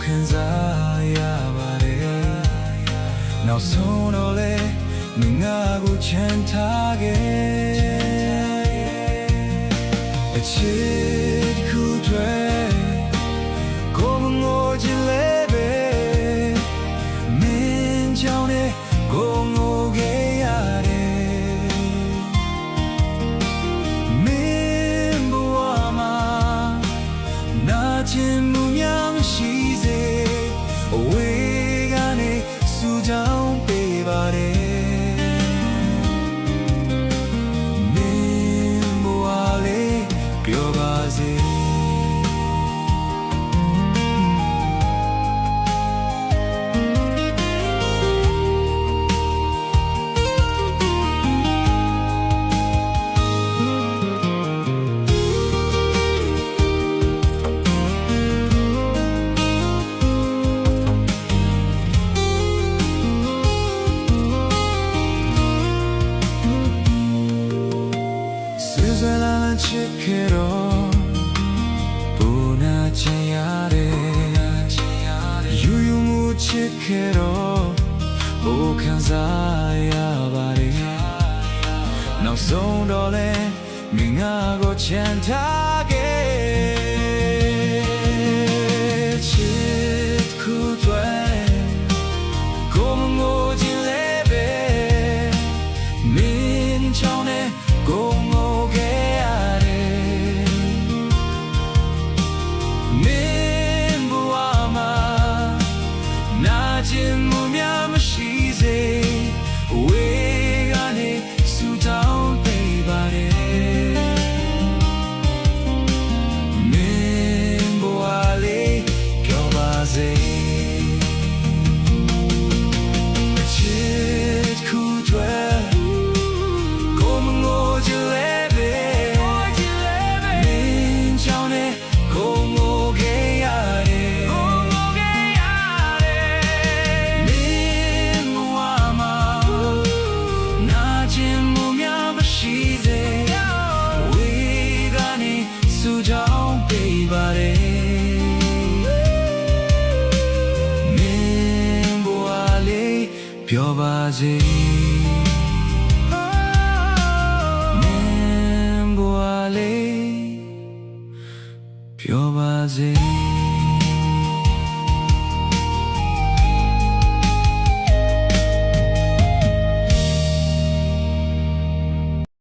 ခံစားရပါတယ်နောက်ဆုံးတော့လေမင်းငါကိုချမ်းထားခဲ့အချစ်ခုတွေကိုမငိုချင်လေပဲမင်းကြောင့်နဲ့ကိုငိုခဲ့ရတယ်မင်းဘဝမှာနာကျင်မှုများမရှိစေအဝေးကနေစူကြောင်းပေးပါတယ်ပြောပါစေဆွဲလာချစ်ခဲ့တော့ပူနာချင်ရတယ်ယူယူမှုချစ်ခဲ့တော့ဘိုးခံစားရပါတယ်နောက်ဆုံးတော့လဲမင်းငါကိုချမ်းထားခဲ့ချစ်ခုတွေကိုမငိုချင်လေပဲမင်းချောင်းနဲ့ကိုငိုခြင်းမှုများမရှိစေအဝေးကနေစူတောင်းပေးပါတယ်မင်းဘဝလေးပြောပါစေချစ်ခုတွေကိုမငိုချင်လေပဲမင်းကြောင့်နဲ့ကိုငိုခဲ့ရတယ်စူကြောင်းပေးပါတယ်မင်းဘဝလေးပြောပါစေမင်းဘဝလေးပြောပါစေ